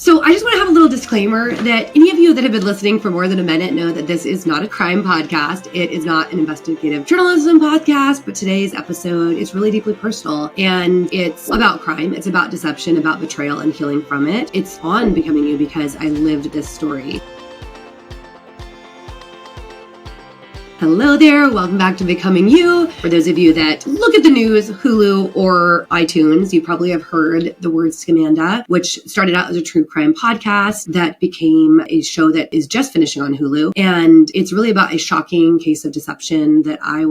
So I just want to have a little disclaimer that any of you that have been listening for more than a minute know that this is not a crime podcast. It is not an investigative journalism podcast, but today's episode is really deeply personal and it's about crime. It's about deception, about betrayal and healing from it. It's on Becoming You because I lived this story. Hello there. Welcome back to Becoming You. For those of you that look at the news, Hulu or iTunes, you probably have heard the word Scamanda, which started out as a true crime podcast that became a show that is just finishing on Hulu. And it's really about a shocking case of deception that I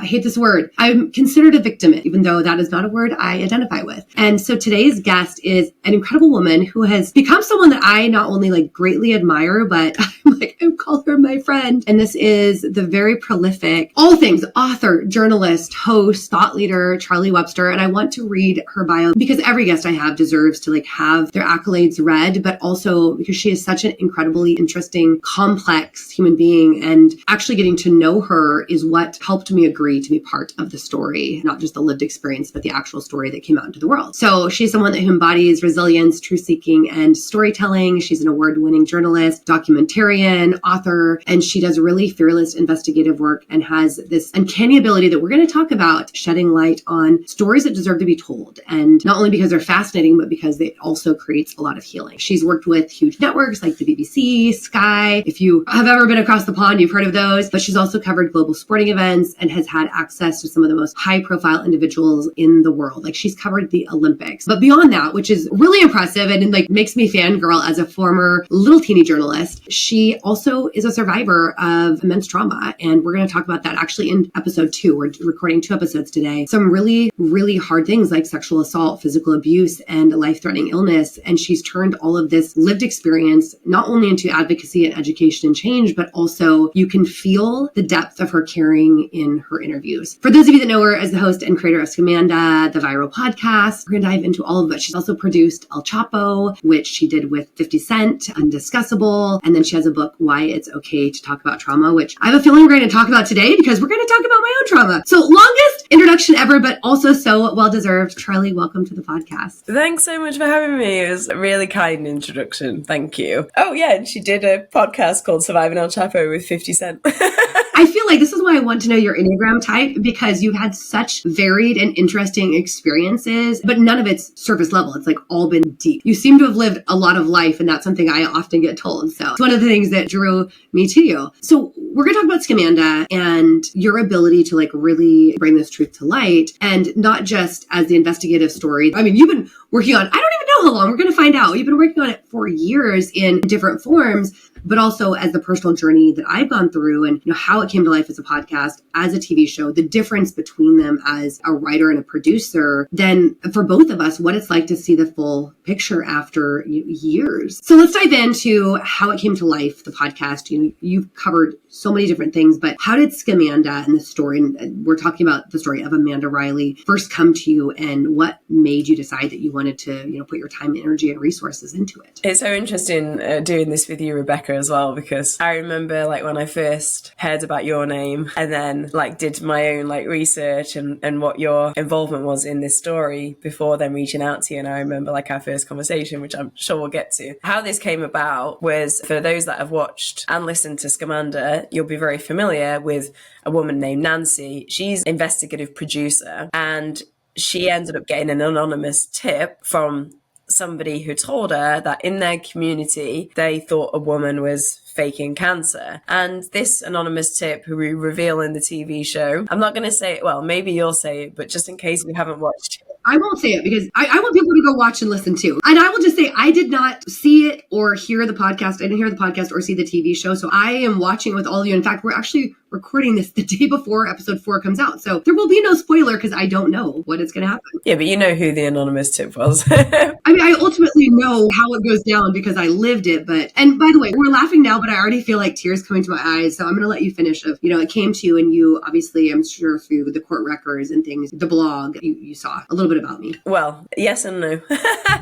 hate this word. I'm considered a victim, even though that is not a word I identify with. And so today's guest is an incredible woman who has become someone that I not only greatly admire, but I call her my friend. And this is the very prolific, all things author, journalist, host, thought leader, Charlie Webster. And I want to read her bio because every guest I have deserves to have their accolades read, but also because she is such an incredibly interesting, complex human being. And actually getting to know her is what helped me agree to be part of the story, not just the lived experience, but the actual story that came out into the world. So she's someone who embodies resilience, truth seeking, and storytelling. She's an award-winning journalist, documentarian, author, and she does really fearless investigative work and has this uncanny ability that we're going to talk about, shedding light on stories that deserve to be told. And not only because they're fascinating, but because it also creates a lot of healing. She's worked with huge networks like the BBC, Sky. If you have ever been across the pond, you've heard of those. But she's also covered global sporting events and has had access to some of the most high-profile individuals in the world. She's covered the Olympics. But beyond that, which is really impressive and makes me fangirl as a former little teeny journalist, she also is a survivor of immense trauma. And we're going to talk about that actually in episode 2. We're recording 2 episodes today. Some really, really hard things like sexual assault, physical abuse, and life-threatening illness. And she's turned all of this lived experience not only into advocacy and education and change, but also you can feel the depth of her caring in her interviews. For those of you that know her as the host and creator of Scamanda, the viral podcast, we're going to dive into all of it. She's also produced El Chapo, which she did with 50 Cent, Undiscussable. And then she has a book, Why It's Okay to Talk About Trauma, which I have a feeling we're going to talk about today because we're going to talk about my own trauma. So longest introduction ever, but also so well-deserved. Charlie, welcome to the podcast. Thanks so much for having me. It was a really kind introduction. Thank you. Oh yeah, and she did a podcast called Surviving El Chapo with 50 Cent. I feel like this is why I want to know your Enneagram type, because you've had such varied and interesting experiences, but none of it's surface level. It's all been deep. You seem to have lived a lot of life, and that's something I often get told. So it's one of the things that drew me to you. So we're going to talk about Scamanda and your ability to really bring this truth to light, and not just as the investigative story. I mean, you've been working on, I don't even know how long, we're going to find out. You've been working on it for years in different forms, but also as the personal journey that I've gone through and how it came to life as a podcast, as a TV show, the difference between them as a writer and a producer, then for both of us, what it's like to see the full picture after years. So let's dive into how it came to life, the podcast. You've covered so many different things, but how did Scamanda and the story, and we're talking about the story of Amanda Riley, first come to you, and what made you decide that you wanted to put your time, energy, and resources into it? It's so interesting doing this with you, Rebecca, as well, because I remember when I first heard about your name and then did my own research and what your involvement was in this story before then reaching out to you. And I remember our first conversation, which I'm sure we'll get to. How this came about was, for those that have watched and listened to Scamanda, you'll be very familiar with a woman named Nancy. She's an investigative producer, and she ended up getting an anonymous tip from somebody who told her that in their community, they thought a woman was faking cancer. And this anonymous tip, who we reveal in the TV show, I'm not going to say it, well, maybe you'll say it, but just in case you haven't watched it. I won't say it because I want people to go watch and listen too. And I will just say, I did not see it or hear the podcast. I didn't hear the podcast or see the TV show. So I am watching with all of you. In fact, we're actually recording this the day before episode 4 comes out. So there will be no spoiler because I don't know what is going to happen. Yeah, but you know who the anonymous tip was. I mean, I ultimately know how it goes down because I lived it. And by the way, we're laughing now, but I already feel tears coming to my eyes. So I'm going to let you finish. It came to you, and you obviously, I'm sure through the court records and things, the blog, you saw a little bit about me. Well, yes and no.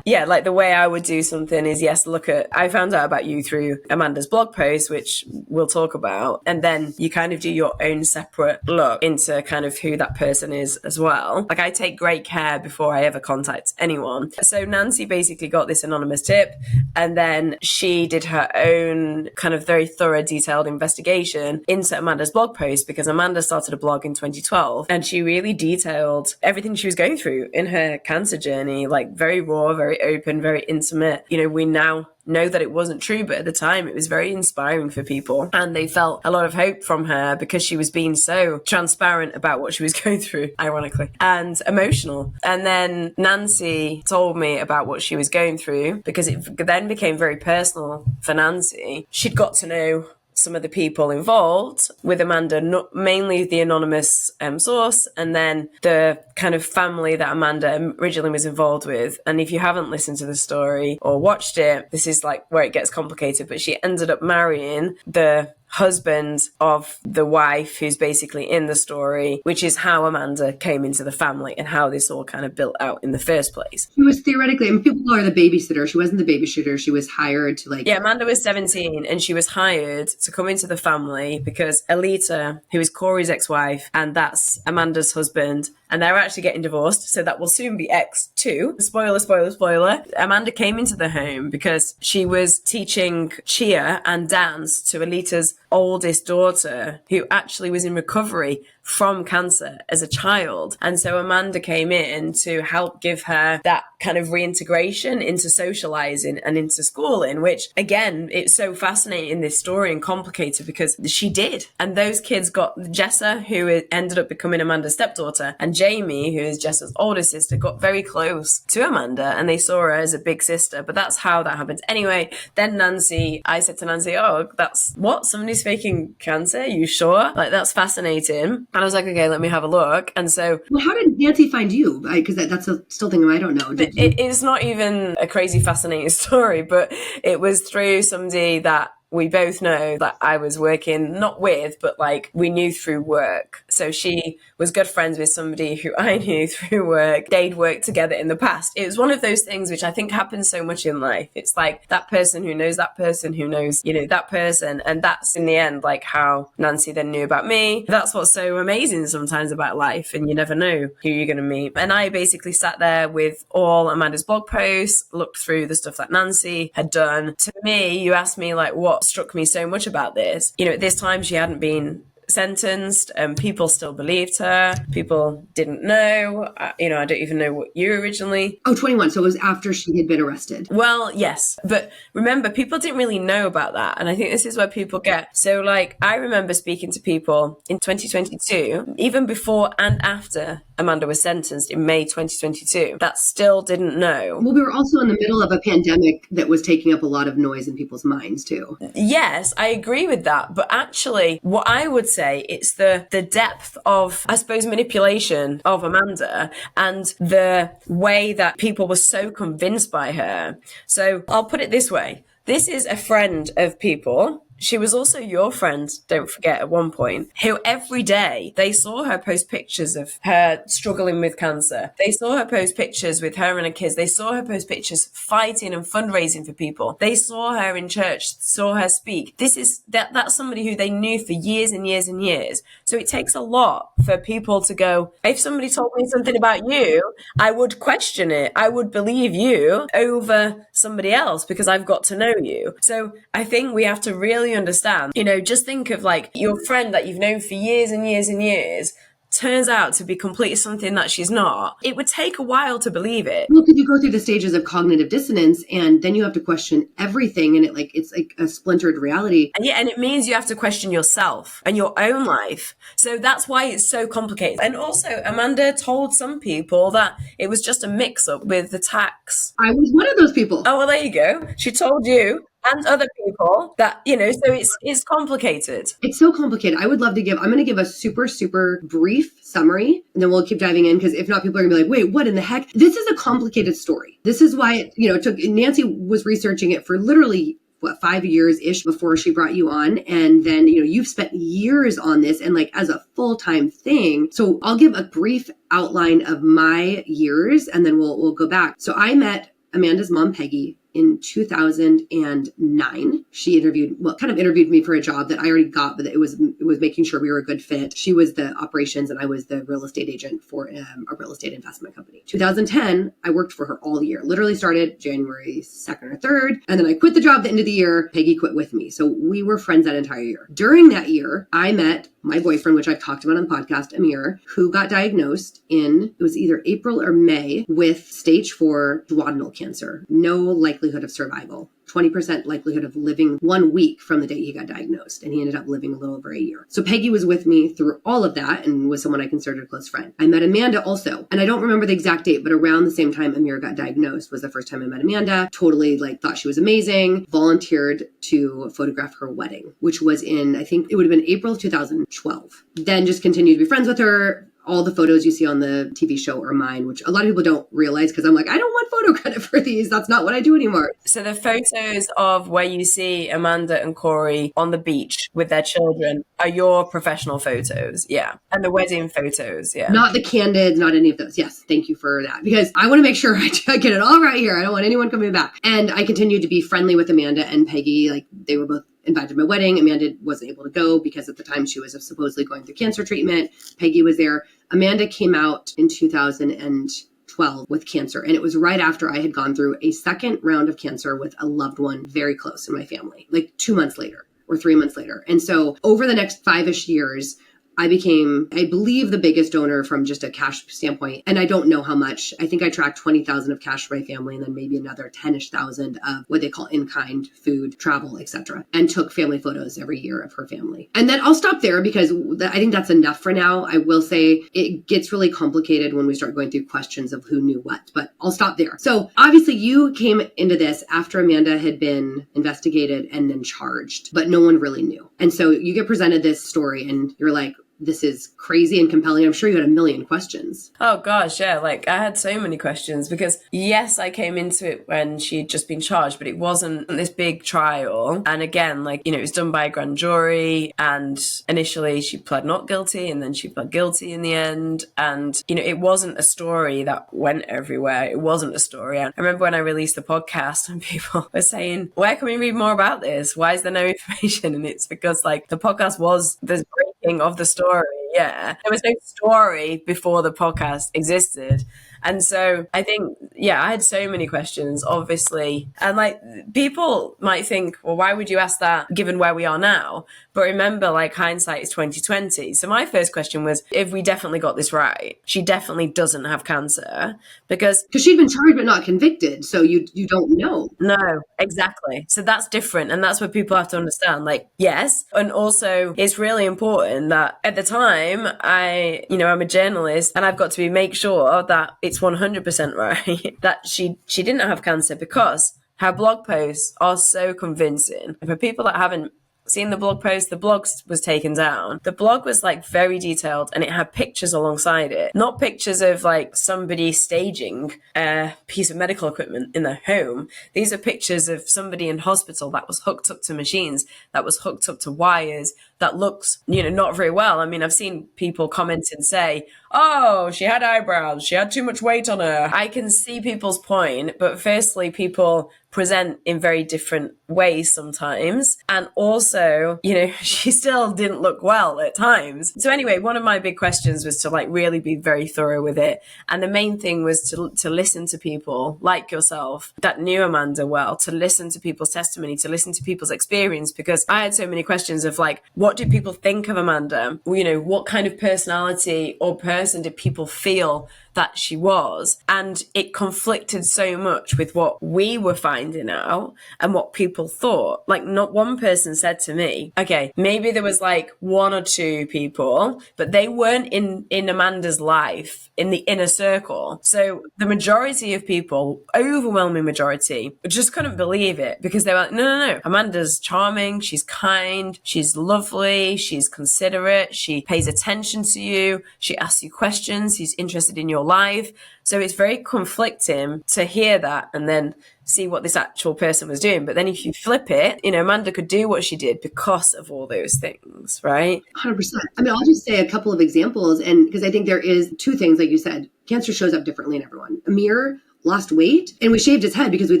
Yeah, like the way I would do something is, yes, I found out about you through Amanda's blog post, which we'll talk about. And then you kind of do your own separate look into kind of who that person is as well. Like I take great care before I ever contact anyone. So Nancy basically got this anonymous tip, and then she did her own kind of very thorough, detailed investigation into Amanda's blog post, because Amanda started a blog in 2012 and she really detailed everything she was going through in her cancer journey, like very raw, very open, very intimate. You know, we now know that it wasn't true, but at the time it was very inspiring for people, and they felt a lot of hope from her because she was being so transparent about what she was going through, ironically, and emotional. And then Nancy told me about what she was going through, because it then became very personal for Nancy. She'd got to know some of the people involved with Amanda, not mainly the anonymous source, and then the kind of family that Amanda originally was involved with. And if you haven't listened to the story or watched it, this is like where it gets complicated, but she ended up marrying the husband of the wife who's basically in the story, which is how Amanda came into the family and how this all kind of built out in the first place. She was theoretically, and people call her the babysitter. She wasn't the babysitter. She was hired to Yeah, Amanda was 17 and she was hired to come into the family because Alita, who is Corey's ex-wife, and that's Amanda's husband, and they're actually getting divorced, so that will soon be X2. Spoiler, spoiler, spoiler. Amanda came into the home because she was teaching cheer and dance to Alita's oldest daughter, who actually was in recovery from cancer as a child. And so Amanda came in to help give her that kind of reintegration into socializing and into schooling, which again, it's so fascinating in this story and complicated because she did. And those kids got Jessa, who ended up becoming Amanda's stepdaughter, and Jamie, who is Jessa's older sister, got very close to Amanda and they saw her as a big sister. But that's how that happened. Anyway, then I said to Nancy, oh, that's what? Somebody's faking cancer? You sure? Like, that's fascinating. And I was like, okay, let me have a look. And so... Well, how did Nancy find you? Because that's a still thing I don't know. It's not even a crazy fascinating story, but it was through somebody that we both know that I was working, not with, but like we knew through work. So she was good friends with somebody who I knew through work. They'd worked together in the past. It was one of those things which I think happens so much in life. It's like that person who knows that person who knows, you know, that person. And that's in the end, like how Nancy then knew about me. That's what's so amazing sometimes about life. And you never know who you're going to meet. And I basically sat there with all Amanda's blog posts, looked through the stuff that Nancy had done. To me, you asked me like, what struck me so much about this? You know, at this time she hadn't been sentenced and people still believed her. People didn't know. I don't even know what year originally. Oh, 21. So it was after she had been arrested. Well, yes. But remember, people didn't really know about that. And I think this is where people get. So like, I remember speaking to people in 2022, even before and after Amanda was sentenced in May 2022, that still didn't know. Well, we were also in the middle of a pandemic that was taking up a lot of noise in people's minds too. Yes, I agree with that. But actually, what I would say, it's the depth of, I suppose, manipulation of Amanda and the way that people were so convinced by her. So I'll put it this way. This is a friend of people. She was also your friend, don't forget, at one point, who every day they saw her post pictures of her struggling with cancer. They saw her post pictures with her and her kids. They saw her post pictures fighting and fundraising for people. They saw her in church, saw her speak. That's somebody who they knew for years and years and years. So it takes a lot for people to go, if somebody told me something about you, I would question it. I would believe you over somebody else because I've got to know you. So I think we have to really understand, just think of like your friend that you've known for years and years and years turns out to be completely something that she's not. It would take a while to believe it. Well, because you go through the stages of cognitive dissonance and then you have to question everything, and it's like a splintered reality. And it means you have to question yourself and your own life. So that's why it's so complicated. And also, Amanda told some people that it was just a mix-up with the tax. I was one of those people. Oh, well, there you go. She told you and other people that, so it's complicated. It's so complicated. I'm going to give a super, super brief summary, and then we'll keep diving in, because if not, people are going to be like, wait, what in the heck? This is a complicated story. This is why it took, Nancy was researching it for literally 5 years-ish before she brought you on. And then, you've spent years on this and like as a full-time thing. So I'll give a brief outline of my years and then we'll go back. So I met Amanda's mom, Peggy, in 2009. She kind of interviewed me for a job that I already got, but it was making sure we were a good fit. She was the operations and I was the real estate agent for a real estate investment company. 2010, I worked for her all year. Literally started January 2nd or 3rd. And then I quit the job at the end of the year. Peggy quit with me. So we were friends that entire year. During that year, I met my boyfriend, which I've talked about on the podcast, Amir, who got diagnosed it was either April or May with stage 4 duodenal cancer. No likelihood of survival. 20% likelihood of living 1 week from the day he got diagnosed. And he ended up living a little over a year. So Peggy was with me through all of that and was someone I considered a close friend. I met Amanda also. And I don't remember the exact date, but around the same time Amir got diagnosed was the first time I met Amanda. Totally thought she was amazing. Volunteered to photograph her wedding, which was I think it would have been April of 2012. Then just continued to be friends with her. All the photos you see on the TV show are mine, which a lot of people don't realize because I'm like, I don't want photo credit for these. That's not what I do anymore. So the photos of where you see Amanda and Corey on the beach with their children are your professional photos. Yeah. And the wedding photos. Yeah. Not the candid, not any of those. Yes. Thank you for that. Because I want to make sure I get it all right here. I don't want anyone coming back. And I continued to be friendly with Amanda and Peggy. Like they were both invited to my wedding. Amanda wasn't able to go because at the time she was supposedly going through cancer treatment. Peggy was there. Amanda came out in 2012 with cancer. And it was right after I had gone through a second round of cancer with a loved one very close in my family, like 2 months later or 3 months later. And so over the next 5-ish years, I became, I believe, the biggest donor from just a cash standpoint. And I don't know how much. I think I tracked 20,000 of cash for my family and then maybe another 10-ish thousand of what they call in-kind food, travel, etc. And took family photos every year of her family. And then I'll stop there because I think that's enough for now. I will say it gets really complicated when we start going through questions of who knew what, but I'll stop there. So obviously you came into this after Amanda had been investigated and then charged, but no one really knew. And so you get presented this story and you're like, this is crazy and compelling. I'm sure you had a million questions. Oh gosh, yeah. Like I had so many questions because yes, I came into it when she'd just been charged, but it wasn't this big trial. And again, it was done by a grand jury and initially she pled not guilty and then she pled guilty in the end. And, it wasn't a story that went everywhere. It wasn't a story. And I remember when I released the podcast and people were saying, where can we read more about this? Why is there no information? And it's because the podcast was the breaking of the story. Yeah. There was no story before the podcast existed. And so I think, I had so many questions, obviously. And people might think, well, why would you ask that given where we are now? But remember, hindsight is 2020. So my first question was, if we definitely got this right, she definitely doesn't have cancer because she'd been charged but not convicted. So you don't know. No, exactly. So that's different. And that's what people have to understand. Yes. And also it's really important that at the time I'm a journalist and I've got to make sure that it's 100% right that she didn't have cancer because her blog posts are so convincing. For people that haven't seen the blog post, the blog was taken down. The blog was very detailed and it had pictures alongside it. Not pictures of somebody staging a piece of medical equipment in their home. These are pictures of somebody in hospital that was hooked up to machines, that was hooked up to wires, that looks, not very well. I mean, I've seen people comment and say, oh, she had eyebrows, she had too much weight on her. I can see people's point, but firstly, people present in very different ways sometimes. And also, she still didn't look well at times. So anyway, one of my big questions was to really be very thorough with it. And the main thing was to listen to people like yourself that knew Amanda well, to listen to people's testimony, to listen to people's experience, because I had so many questions of what do people think of Amanda? What kind of personality or person did people feel that she was? And it conflicted so much with what we were finding out and what people thought. Not one person said to me, okay, maybe there was one or two people, but they weren't in Amanda's life in the inner circle. So the majority of people, overwhelming majority, just couldn't believe it because they were like, no, Amanda's charming, she's kind, she's lovely, she's considerate, she pays attention to you, she asks you questions, she's interested in your live. So it's very conflicting to hear that and then see what this actual person was doing. But then if you flip it, Amanda could do what she did because of all those things, right? 100%. I mean, I'll just say a couple of examples, and because I think there is two things, like you said, cancer shows up differently in everyone. Amir lost weight and we shaved his head because we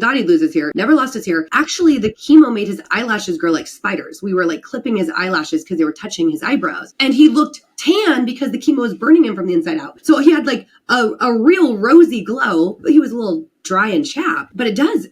thought he'd lose his hair. Never lost his hair. Actually, the chemo made his eyelashes grow like spiders. We were like clipping his eyelashes because they were touching his eyebrows. And he looked tan because the chemo was burning him from the inside out. So he had like a real rosy glow, but he was a little dry and chapped. But it does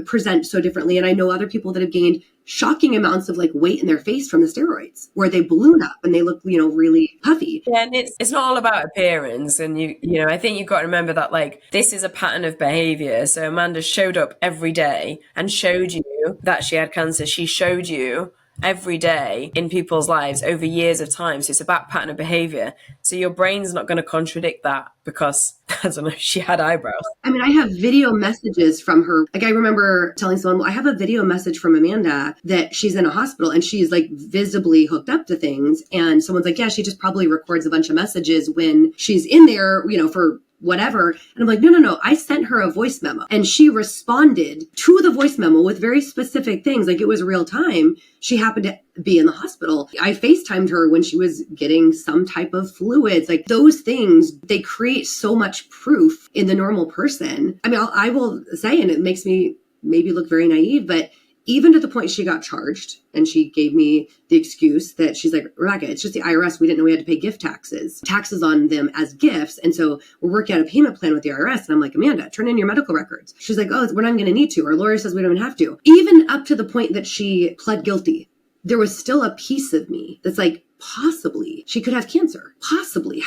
present so differently. And I know other people that have gained shocking amounts of like weight in their face from the steroids, where they balloon up and they look, really puffy. Yeah, and it's not all about appearance. And I think you've got to remember that like this is a pattern of behavior. So Amanda showed up every day and showed you that she had cancer. She showed you every day in people's lives over years of time. So it's about pattern of behavior. So your brain's not going to contradict that because, I don't know, she had eyebrows. I mean, I have video messages from her. Like I remember telling someone, well, I have a video message from Amanda that she's in a hospital and she's like visibly hooked up to things. And someone's like, yeah, she just probably records a bunch of messages when she's in there, for whatever. And I'm like, no. I sent her a voice memo and she responded to the voice memo with very specific things. Like it was real time. She happened to be in the hospital. I FaceTimed her when she was getting some type of fluids. Like those things, they create so much proof in the normal person. I mean, I will say, and it makes me maybe look very naive, but even to the point she got charged and she gave me the excuse that she's like, Rebecca, it's just the IRS. We didn't know we had to pay gift taxes on them as gifts. And so we're working out a payment plan with the IRS. And I'm like, Amanda, turn in your medical records. She's like, oh, we're not going to need to. Our lawyer says we don't have to. Even up to the point that she pled guilty, there was still a piece of me that's like, possibly she could have cancer. Possibly.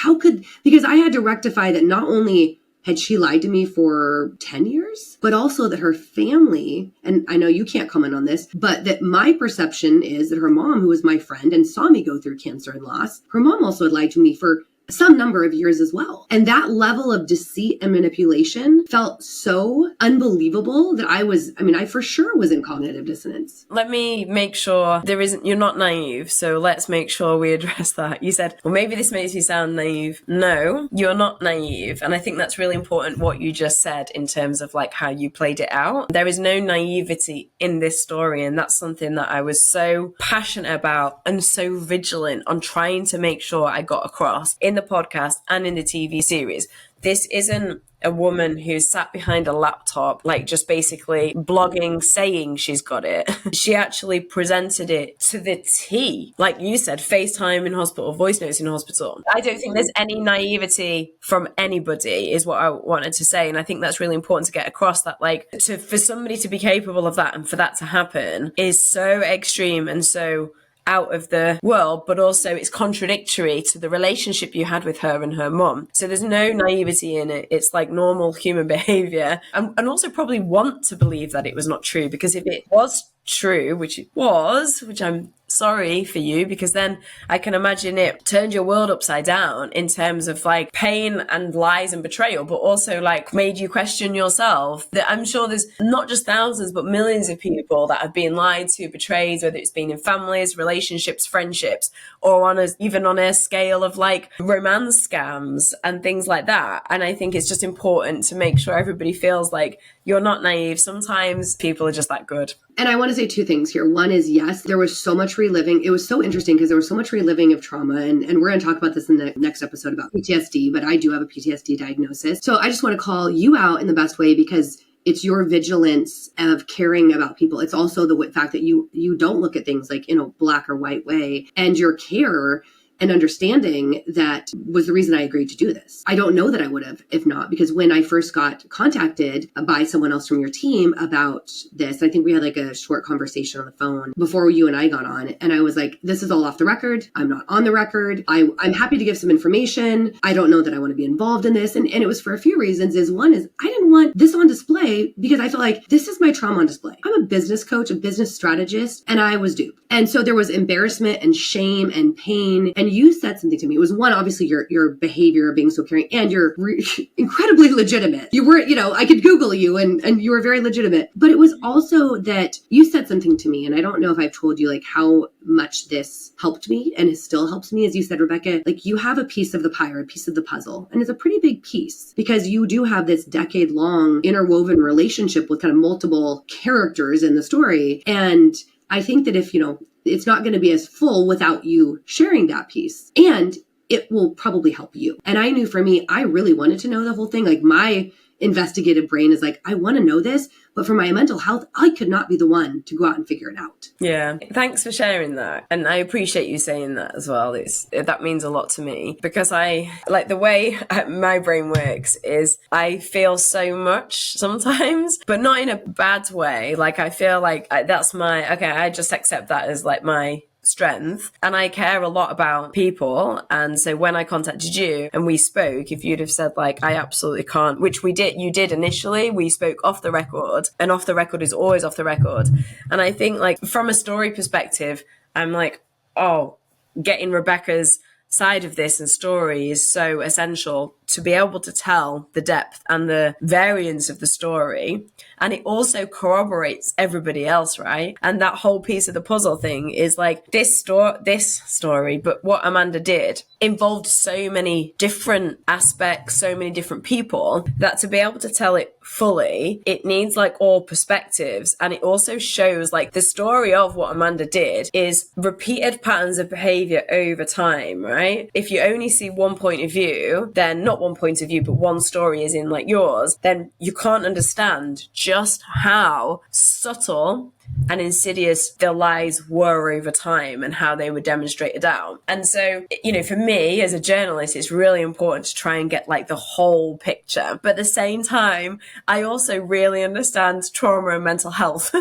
Because I had to rectify that not only had she lied to me for 10 years, but also that her family, and I know you can't comment on this, but that my perception is that her mom, who was my friend and saw me go through cancer and loss, her mom also had lied to me for some number of years as well. And that level of deceit and manipulation felt so unbelievable that I for sure was in cognitive dissonance. Let me make sure you're not naive. So let's make sure we address that. You said, well, maybe this makes you sound naive. No, you're not naive. And I think that's really important what you just said in terms of like how you played it out. There is no naivety in this story. And that's something that I was so passionate about and so vigilant on trying to make sure I got across in the podcast and in the TV series. This isn't a woman who's sat behind a laptop, like just basically blogging, saying she's got it. She actually presented it to the T. Like you said, FaceTime in hospital, voice notes in hospital. I don't think there's any naivety from anybody is what I wanted to say. And I think that's really important to get across, that like for somebody to be capable of that and for that to happen is so extreme and so out of the world, but also it's contradictory to the relationship you had with her and her mum. So there's no naivety in it. It's like normal human behavior, and also probably want to believe that it was not true, because if it was true, which it was, which I'm sorry for you, because then I can imagine it turned your world upside down in terms of like pain and lies and betrayal, but also like made you question yourself. That I'm sure there's not just thousands, but millions of people that have been lied to, betrayed, whether it's been in families, relationships, friendships, or even on a scale of like romance scams and things like that. And I think it's just important to make sure everybody feels like you're not naive. Sometimes people are just that good. And I want to say two things here. One is, yes, there was so much reliving. It was so interesting because there was so much reliving of trauma. And we're going to talk about this in the next episode about PTSD, but I do have a PTSD diagnosis. So I just want to call you out in the best way, because it's your vigilance of caring about people. It's also the fact that you don't look at things like in a black or white way, and your care and understanding that was the reason I agreed to do this. I don't know that I would have if not, because when I first got contacted by someone else from your team about this, I think we had like a short conversation on the phone before you and I got on, and I was like, this is all off the record. I'm not on the record. I'm happy to give some information. I don't know that I want to be involved in this. And it was for a few reasons. One is I didn't want this on display because I felt like this is my trauma on display. I'm a business coach, a business strategist, and I was duped. And so there was embarrassment and shame and pain. And you said something to me. It was one, obviously your behavior of being so caring, and you're incredibly legitimate. You were, I could Google you and you were very legitimate. But it was also that you said something to me, and I don't know if I've told you like how much this helped me and it still helps me. As you said, Rebecca, like you have a piece of the pie or a piece of the puzzle, and it's a pretty big piece because you do have this decade-long interwoven relationship with kind of multiple characters in the story. And I think that if, it's not going to be as full without you sharing that piece, and it will probably help you. And I knew for me, I really wanted to know the whole thing. Like my investigative brain is like, I want to know this, but for my mental health, I could not be the one to go out and figure it out. Yeah. Thanks for sharing that. And I appreciate you saying that as well. That means a lot to me because I like the way my brain works is I feel so much sometimes, but not in a bad way. Like I feel like I just accept that as like my strength, and I care a lot about people. And so when I contacted you and we spoke, if you'd have said like I absolutely can't, which you did initially, we spoke off the record, and off the record is always off the record. And I think like from a story perspective, I'm like, oh, getting Rebecca's side of this and story is so essential to be able to tell the depth and the variance of the story. And it also corroborates everybody else, right? And that whole piece of the puzzle thing is like this story, but what Amanda did involved so many different aspects, so many different people, that to be able to tell it fully, it needs like all perspectives. And it also shows like the story of what Amanda did is repeated patterns of behavior over time, right? If you only see one point of view, then not one point of view, but one story is in like yours, then you can't understand just how subtle and insidious the lies were over time and how they were demonstrated out. And so, for me as a journalist, it's really important to try and get like the whole picture. But at the same time, I also really understand trauma and mental health.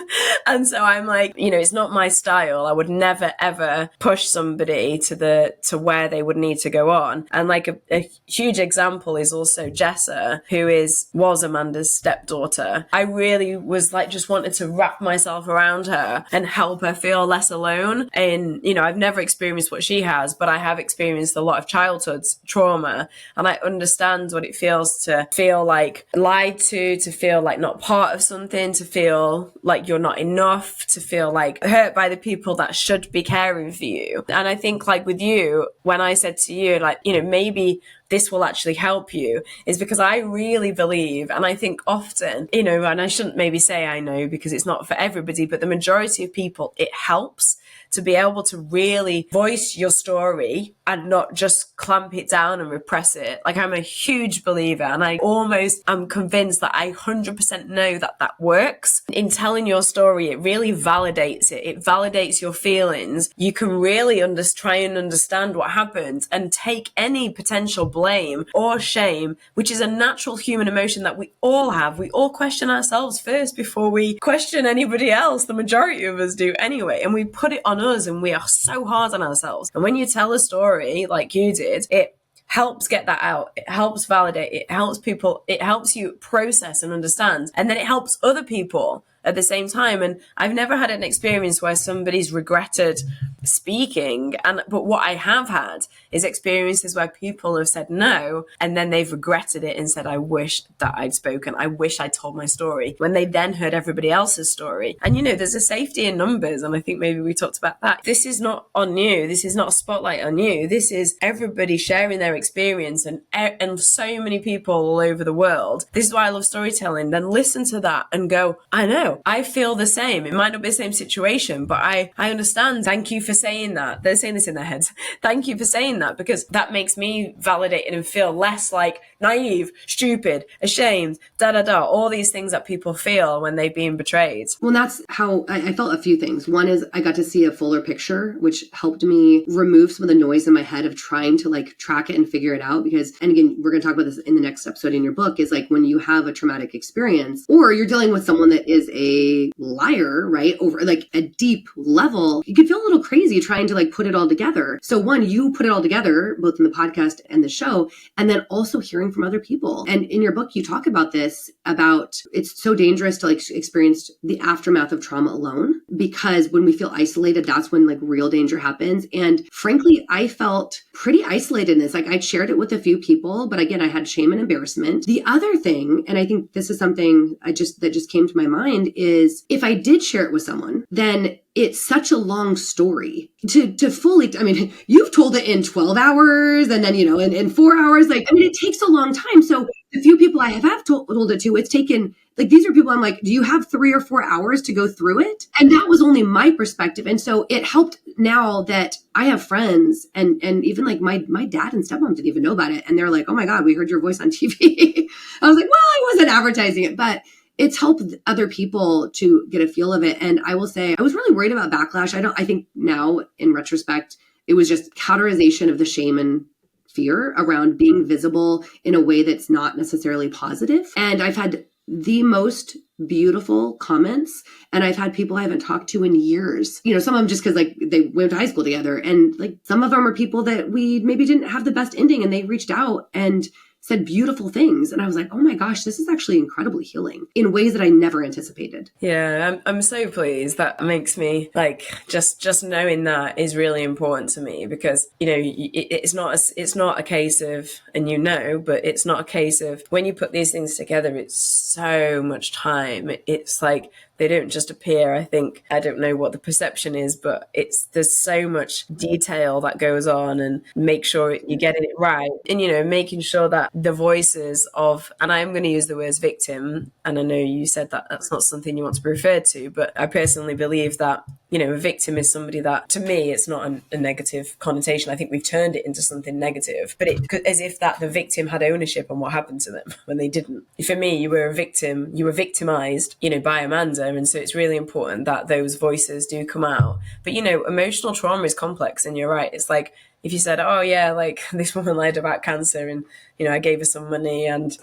And so I'm like, it's not my style. I would never, ever push somebody to where they would need to go on. And like a huge example is also Jessa, who was Amanda's stepdaughter. I really was like, just wanted to wrap myself around her and help her feel less alone. And, I've never experienced what she has, but I have experienced a lot of childhood trauma. And I understand what it feels to feel like lied to feel like not part of something, to feel like you're not enough, to feel like hurt by the people that should be caring for you. And I think like with you, when I said to you, like, maybe this will actually help you, is because I really believe, and I think often, and I shouldn't maybe say I know because it's not for everybody, but the majority of people, it helps to be able to really voice your story and not just clamp it down and repress it. Like I'm a huge believer, and I almost am convinced that I 100% know that works. In telling your story, it really validates it. It validates your feelings. You can really try and understand what happened and take any potential blame or shame, which is a natural human emotion that we all have. We all question ourselves first before we question anybody else. The majority of us do anyway. And we put it on us, and we are so hard on ourselves. And when you tell a story like you did, it helps get that out. It helps validate. It helps people. It helps you process and understand. And then it helps other people at the same time. And I've never had an experience where somebody's regretted speaking. But what I have had is experiences where people have said no, and then they've regretted it and said, I wish that I'd spoken. I wish I told my story, when they then heard everybody else's story. And, there's a safety in numbers. And I think maybe we talked about that. This is not on you. This is not a spotlight on you. This is everybody sharing their experience, and so many people all over the world. This is why I love storytelling. Then listen to that and go, I know, I feel the same. It might not be the same situation, but I understand. Thank you for saying that. They're saying this in their heads. Thank you for saying that, because that makes me validated and feel less like naive, stupid, ashamed, all these things that people feel when they've been betrayed. Well, that's how I felt a few things. One is I got to see a fuller picture, which helped me remove some of the noise in my head of trying to like track it and figure it out. Because, and again, we're going to talk about this in the next episode in your book, is like when you have a traumatic experience or you're dealing with someone that is a liar, right? Over like a deep level, you could feel a little crazy trying to like put it all together. So one, you put it all together, both in the podcast and the show, and then also hearing from other people. And in your book, you talk about this, about it's so dangerous to like experience the aftermath of trauma alone, because when we feel isolated, that's when like real danger happens. And frankly, I felt pretty isolated in this. Like I'd shared it with a few people, but again, I had shame and embarrassment. The other thing, and I think this is something that just came to my mind, is if I did share it with someone, then it's such a long story to fully, I mean, you've told it in 12 hours and then, in 4 hours, like, I mean, it takes a long time. So the few people I have told it to, it's taken, like, these are people I'm like, do you have 3 or 4 hours to go through it? And that was only my perspective. And so it helped now that I have friends and even like my dad and stepmom didn't even know about it. And they're like, oh my God, we heard your voice on TV. I was like, well, I wasn't advertising it, but it's helped other people to get a feel of it. And I will say, I was really worried about backlash. I think now in retrospect, it was just cauterization of the shame and fear around being visible in a way that's not necessarily positive. And I've had the most beautiful comments, and I've had people I haven't talked to in years. Some of them just because like they went to high school together, and like some of them are people that we maybe didn't have the best ending, and they reached out and said beautiful things. And I was like, oh my gosh, this is actually incredibly healing in ways that I never anticipated. Yeah, I'm so pleased. That makes me like, just knowing that is really important to me, because, it's not a case of, and but it's not a case of when you put these things together, it's so much time. It's like, they don't just appear. I don't know what the perception is, but there's so much detail that goes on, and make sure you're getting it right. And, making sure that the voices of, and I'm going to use the words victim, and I know you said that that's not something you want to be referred to, but I personally believe that, a victim is somebody that, to me, it's not a negative connotation. I think we've turned it into something negative, but as if that the victim had ownership on what happened to them when they didn't. For me, you were a victim, you were victimized, by Amanda. And so it's really important that those voices do come out. But, emotional trauma is complex, and you're right. It's like, if you said, oh yeah, like this woman lied about cancer and, I gave her some money and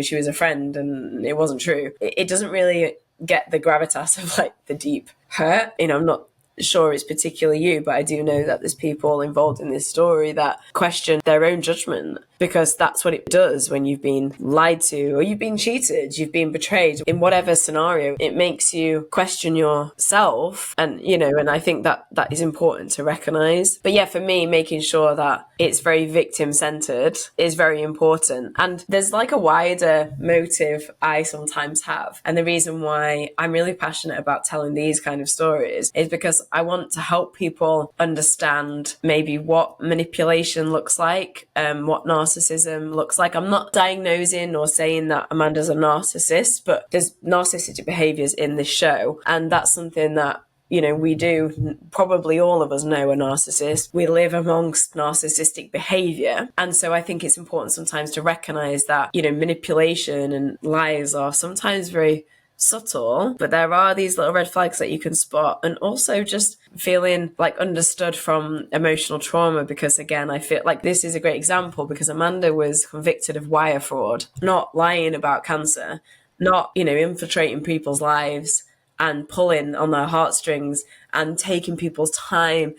she was a friend, and it wasn't true. It doesn't really get the gravitas of like the deep hurt. I'm not sure it's particularly you, but I do know that there's people involved in this story that question their own judgment, because that's what it does when you've been lied to, or you've been cheated, you've been betrayed. In whatever scenario, it makes you question yourself, and and I think that is important to recognize. But yeah, for me, making sure that it's very victim centered is very important. And there's like a wider motive I sometimes have, and the reason why I'm really passionate about telling these kind of stories is because I want to help people understand maybe what manipulation looks like, what narcissism looks like. I'm not diagnosing or saying that Amanda's a narcissist, but there's narcissistic behaviors in this show. And that's something that, we do, probably all of us know a narcissist. We live amongst narcissistic behavior. And so I think it's important sometimes to recognize that, manipulation and lies are sometimes very subtle, but there are these little red flags that you can spot. And also just feeling like understood from emotional trauma, because again, I feel like this is a great example, because Amanda was convicted of wire fraud, not lying about cancer, not, infiltrating people's lives and pulling on their heartstrings and taking people's time,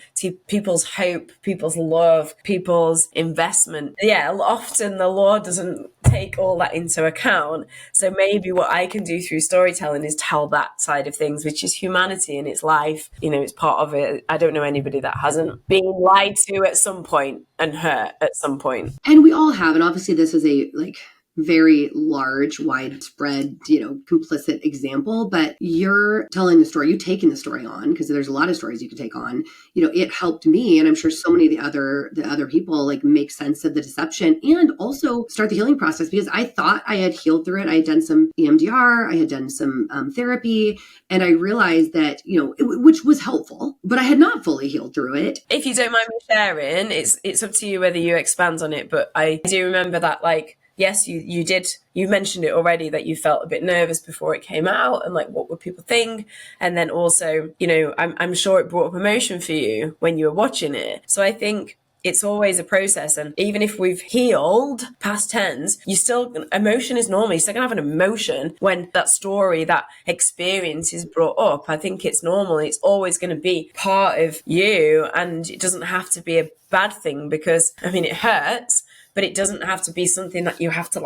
people's hope, people's love, people's investment. Yeah, often the law doesn't take all that into account. So maybe what I can do through storytelling is tell that side of things, which is humanity and it's life. It's part of it. I don't know anybody that hasn't been lied to at some point and hurt at some point. And we all have. And obviously this is a very large, widespread, complicit example, but you're telling the story, you're taking the story on, because there's a lot of stories you can take on. It helped me, and I'm sure so many of the other people like make sense of the deception and also start the healing process, because I thought I had healed through it. I had done some EMDR, I had done some therapy, and I realized that, which was helpful, but I had not fully healed through it. If you don't mind me sharing, it's up to you whether you expand on it, but I do remember that yes, you did. You mentioned it already that you felt a bit nervous before it came out, and like, what would people think? And then also, I'm sure it brought up emotion for you when you were watching it. So I think it's always a process. And even if we've healed, past tense, emotion is normal. You're still going to have an emotion when that story, that experience is brought up. I think it's normal. It's always going to be part of you, and it doesn't have to be a bad thing, because, it hurts, but it doesn't have to be something that you have to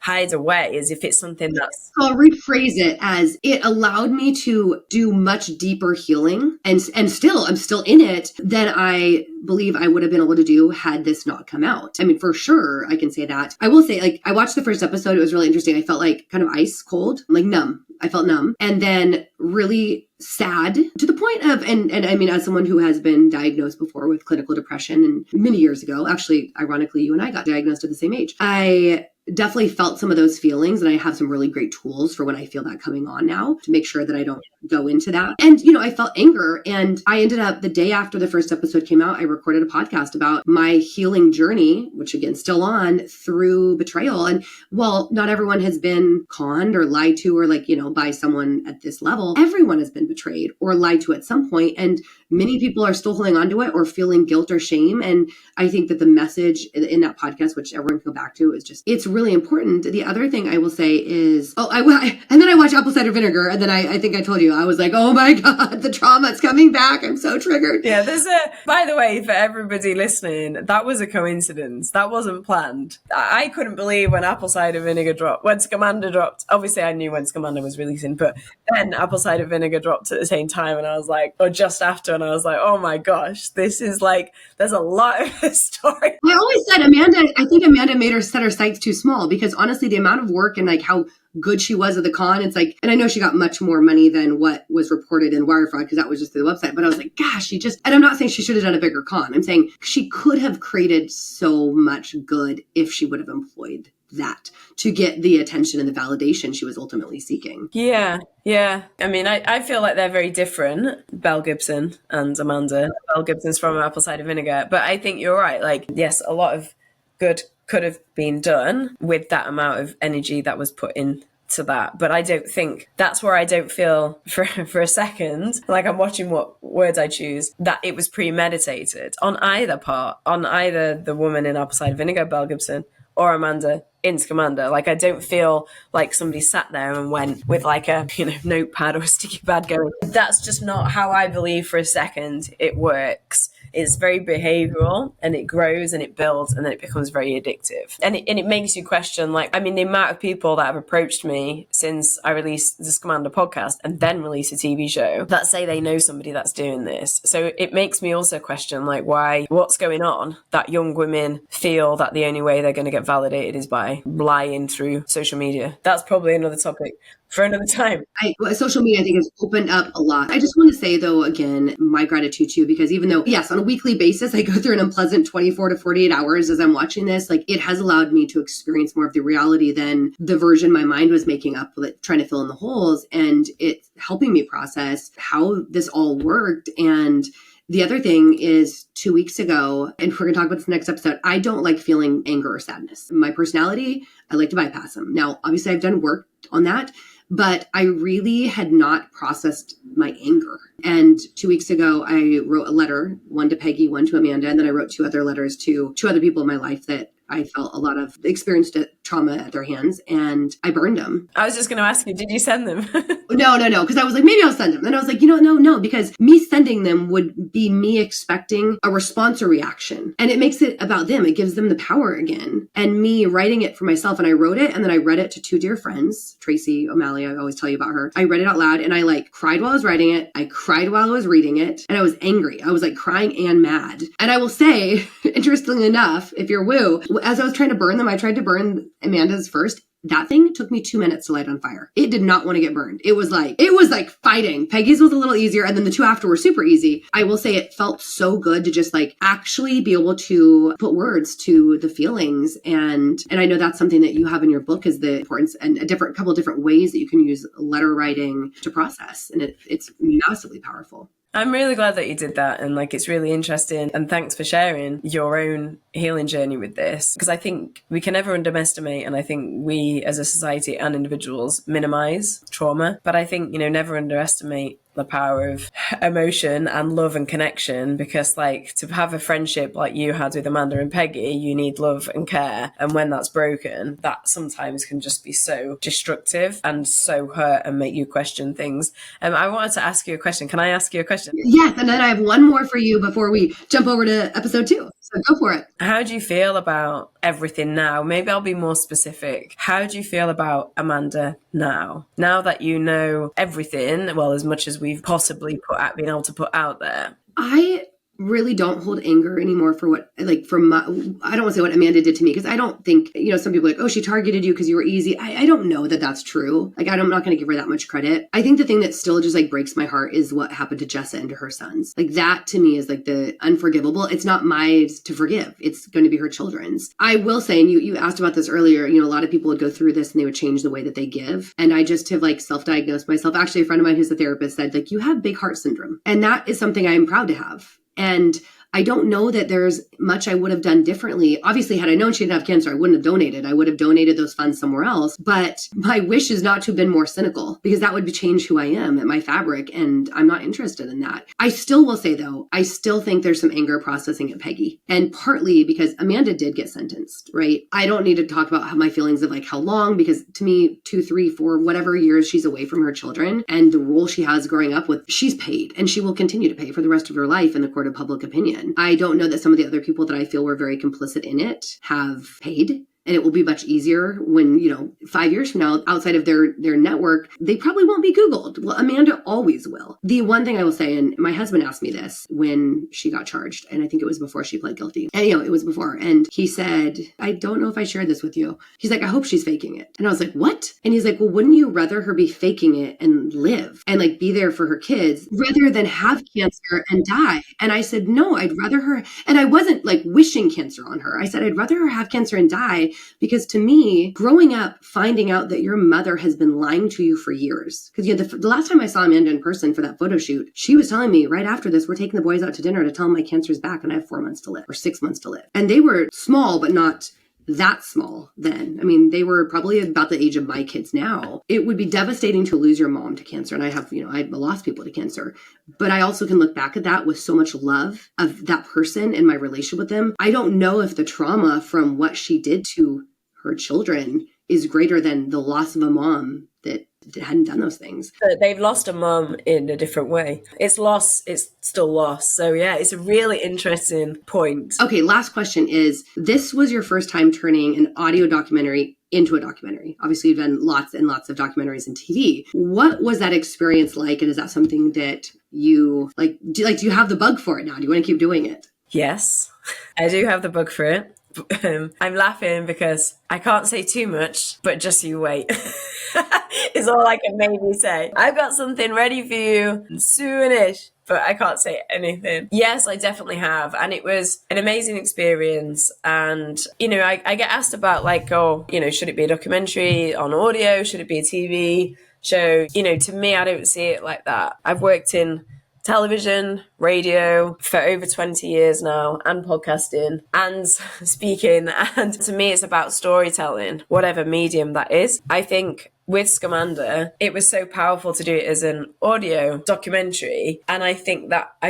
hide away as if it's something that's... So I'll rephrase it as it allowed me to do much deeper healing, and still I'm still in it than I believe I would have been able to do had this not come out. I mean, for sure, I can say that. I will say, like, I watched the first episode. It was really interesting. I felt like kind of ice cold, like numb. I felt numb, and then really sad to the point of, and I mean, as someone who has been diagnosed before with clinical depression, and many years ago, actually, ironically, you and I got diagnosed at the same age. I definitely felt some of those feelings, and I have some really great tools for when I feel that coming on now to make sure that I don't go into that. And, you know, I felt anger, and I ended up, the day after the first episode came out, I recorded a podcast about my healing journey, which again, still on, through betrayal. And while not everyone has been conned or lied to, or like, you know, by someone at this level, everyone has been betrayed or lied to at some point. And many people are still holding on to it or feeling guilt or shame. And I think that the message in that podcast, which everyone can go back to, is just, it's really important. The other thing I will say is, and then I watched Apple Cider Vinegar, and then I think I told you, I was like, oh my God, the trauma's coming back. I'm so triggered. Yeah, by the way, for everybody listening, that was a coincidence. That wasn't planned. I couldn't believe when Apple Cider Vinegar dropped, when Scamanda dropped. Obviously, I knew when Scamanda was releasing, but then Apple Cider Vinegar dropped at the same time, and I was like, or just after, and I was like, oh my gosh, this is like, there's a lot of a story. I always said I think Amanda made her set her sights too small, because honestly, the amount of work and like how good she was at the con, it's like, and I know she got much more money than what was reported in Wire Fraud, because that was just through the website, but I was like, gosh, and I'm not saying she should have done a bigger con. I'm saying she could have created so much good if she would have employed that to get the attention and the validation she was ultimately seeking. Yeah. I mean, I feel like they're very different, Belle Gibson and Amanda. Belle Gibson's from Apple Cider Vinegar, but I think you're right. Like, yes, a lot of good could have been done with that amount of energy that was put into that. But I don't think that's where I don't feel for a second, like I'm watching what words I choose, that it was premeditated on either part, on either the woman in Apple Cider Vinegar, Belle Gibson, or Amanda in Scamanda. Like, I don't feel like somebody sat there and went with like a, you know, notepad or a sticky pad going, that's just not how I believe for a second it works. It's very behavioral, and it grows and it builds, and then it becomes very addictive. And it makes you question, like, I mean, the amount of people that have approached me since I released the Scamanda podcast and then released a TV show that say they know somebody that's doing this. So it makes me also question, like, what's going on that young women feel that the only way they're going to get validated is by lying through social media. That's probably another topic for another time. Social media, I think, has opened up a lot. I just want to say, though, again, my gratitude to you, because even though, yes, on a weekly basis, I go through an unpleasant 24 to 48 hours as I'm watching this, like, it has allowed me to experience more of the reality than the version my mind was making up, like, trying to fill in the holes. And it's helping me process how this all worked. And the other thing is, 2 weeks ago, and we're going to talk about this next episode, I don't like feeling anger or sadness. My personality, I like to bypass them. Now, obviously, I've done work on that, but I really had not processed my anger. And 2 weeks ago, I wrote a letter, one to Peggy, one to Amanda, and then I wrote 2 other letters to 2 other people in my life that I felt a lot of experienced trauma at their hands, and I burned them. I was just going to ask you, did you send them? No, because I was like, maybe I'll send them. Then I was like, no, because me sending them would be me expecting a response or reaction. And it makes it about them. It gives them the power again. And me writing it for myself, and I wrote it, and then I read it to 2 dear friends, Tracy O'Malley, I always tell you about her. I read it out loud, and I like cried while I was writing it. I cried while I was reading it, and I was angry. I was like crying and mad. And I will say, interestingly enough, if you're woo, as I was trying to burn them, I tried to burn Amanda's first. That thing took me 2 minutes to light on fire. It did not want to get burned. It was like fighting. Peggy's was a little easier, and then the 2 after were super easy. I will say it felt so good to just like actually be able to put words to the feelings. And I know that's something that you have in your book, is the importance and a couple of different ways that you can use letter writing to process. And it's massively powerful. I'm really glad that you did that, and like, it's really interesting, and thanks for sharing your own healing journey with this, because I think we can never underestimate, and I think we as a society and individuals minimize trauma, but I think, never underestimate the power of emotion and love and connection, because like, to have a friendship like you had with Amanda and Peggy, you need love and care, and when that's broken, that sometimes can just be so destructive and so hurt and make you question things. I wanted to ask you a question. Can I ask you a question? Yes, and then I have one more for you before we jump over to episode 2. So go for it. How do you feel about everything now? Maybe I'll be more specific. How do you feel about Amanda now? Now that you know everything, well, as much as we've possibly been able to put out there. I really don't hold anger anymore for what, like, I don't want to say what Amanda did to me, because I don't think, some people are like, oh, she targeted you because you were easy. I don't know that that's true. Like, I'm not going to give her that much credit. I think the thing that still just like breaks my heart is what happened to Jessa and to her sons. Like, that to me is like the unforgivable. It's not mine to forgive. It's going to be her children's. I will say, and you asked about this earlier, a lot of people would go through this and they would change the way that they give. And I just have like self-diagnosed myself. Actually, a friend of mine who's a therapist said, like, you have big heart syndrome. And that is something I'm proud to have. And I don't know that there's much I would have done differently. Obviously, had I known she didn't have cancer, I wouldn't have donated. I would have donated those funds somewhere else. But my wish is not to have been more cynical, because that would change who I am at my fabric. And I'm not interested in that. I still will say, though, I still think there's some anger processing at Peggy. And partly because Amanda did get sentenced, right? I don't need to talk about my feelings of like how long, because to me, 2, 3, 4, whatever years she's away from her children and the role she has growing up with, she's paid and she will continue to pay for the rest of her life in the court of public opinion. I don't know that some of the other people that I feel were very complicit in it have paid. And it will be much easier when, 5 years from now, outside of their network, they probably won't be Googled. Well, Amanda always will. The one thing I will say, and my husband asked me this when she got charged, and I think it was before she pled guilty. And, it was before. And he said, I don't know if I shared this with you. He's like, I hope she's faking it. And I was like, what? And he's like, well, wouldn't you rather her be faking it and live and like be there for her kids rather than have cancer and die? And I said, no, I'd rather her. And I wasn't like wishing cancer on her. I said, I'd rather her have cancer and die. Because to me, growing up, finding out that your mother has been lying to you for years. Because the last time I saw Amanda in person for that photo shoot, she was telling me right after this, we're taking the boys out to dinner to tell them my cancer's back and I have 4 months to live or 6 months to live. And they were small, but not that small then. I mean, they were probably about the age of my kids now. It would be devastating to lose your mom to cancer. And I have, I've lost people to cancer, but I also can look back at that with so much love of that person and my relationship with them. I don't know if the trauma from what she did to her children is greater than the loss of a mom that hadn't done those things. They've lost a mum in a different way. It's loss, it's still lost. So yeah, it's a really interesting point. Okay, last question is, this was your first time turning an audio documentary into a documentary. Obviously, you've done lots and lots of documentaries and TV. What was that experience like? And is that something that you like? Do you have the bug for it now? Do you want to keep doing it? Yes, I do have the bug for it. I'm laughing because I can't say too much, but just you wait. Is all I can maybe say. I've got something ready for you soonish, but I can't say anything. Yes, I definitely have. And it was an amazing experience. And, I get asked about like, oh, should it be a documentary on audio? Should it be a TV show? To me, I don't see it like that. I've worked in television, radio for over 20 years now, and podcasting and speaking. And to me, it's about storytelling, whatever medium that is. I think with Scamanda, it was so powerful to do it as an audio documentary. And I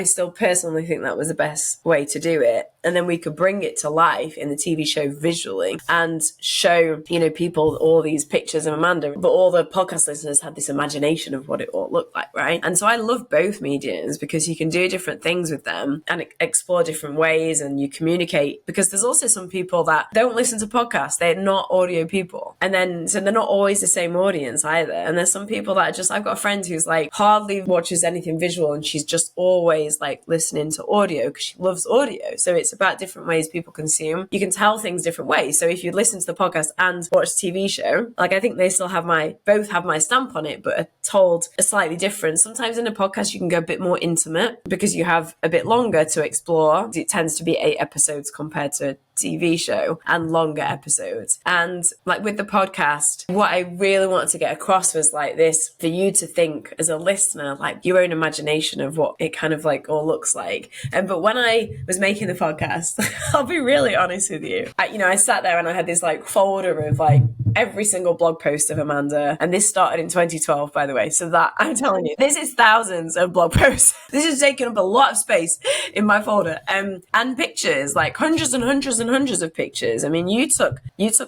still personally think that was the best way to do it. And then we could bring it to life in the TV show visually and show, people all these pictures of Amanda. But all the podcast listeners had this imagination of what it all looked like, right? And so I love both mediums because you can do different things with them and explore different ways, and you communicate. Because there's also some people that don't listen to podcasts. They're not audio people. And then, so they're not always the same audience either. And there's some people that are just, I've got a friend who's like hardly watches anything visual, and she's just always like listening to audio because she loves audio. So it's about different ways people consume. You can tell things different ways. So if you listen to the podcast and watch the TV show, like I think they still have both have my stamp on it, but are told a slightly different. Sometimes in a podcast you can go a bit more intimate because you have a bit longer to explore. It tends to be 8 episodes compared to a TV show, and longer episodes. And like with the podcast, what I really wanted to get across was like this, for you to think as a listener, like your own imagination of what it kind of like all looks like. But when I was making the podcast, I'll be really honest with you, I sat there and I had this like folder of like every single blog post of Amanda, and this started in 2012, by the way, so that I'm telling you, this is thousands of blog posts. This has taken up a lot of space in my folder, and pictures, like hundreds and hundreds and hundreds of pictures. I mean, you took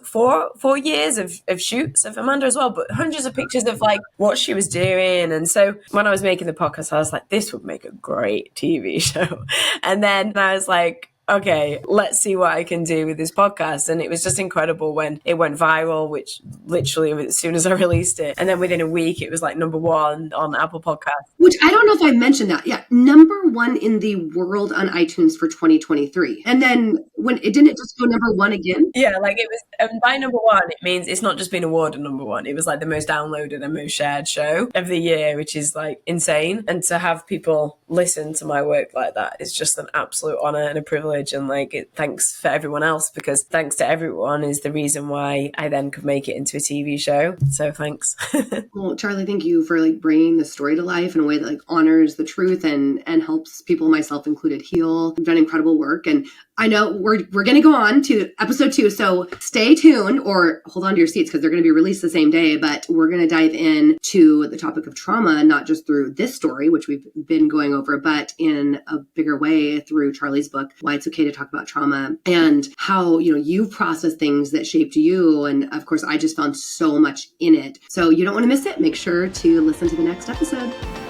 4 years of shoots of Amanda as well, but hundreds of pictures of like what she was doing. And so when I was making the podcast, I was like, this would make a great TV show. And then I was like, okay, let's see what I can do with this podcast. And it was just incredible when it went viral, which literally as soon as I released it. And then within a week, it was like #1 on Apple Podcasts. Which I don't know if I mentioned that. Yeah, #1 in the world on iTunes for 2023. And then when it didn't just go #1 again? Yeah, like it was, and by #1, it means it's not just been awarded #1. It was like the most downloaded and most shared show of the year, which is like insane. And to have people listen to my work like that is just an absolute honor and a privilege. And like, thanks for everyone else, because thanks to everyone is the reason why I then could make it into a TV show. So thanks. Well, Charlie, thank you for like bringing the story to life in a way that like honors the truth and helps people, myself included, heal. You've done incredible work. And I know we're going to go on to episode 2. So stay tuned or hold on to your seats because they're going to be released the same day. But we're going to dive into the topic of trauma, not just through this story, which we've been going over, but in a bigger way through Charlie's book, Why It's Okay to Talk About Trauma, and how, you process things that shaped you. And of course, I just found so much in it. So you don't want to miss it. Make sure to listen to the next episode.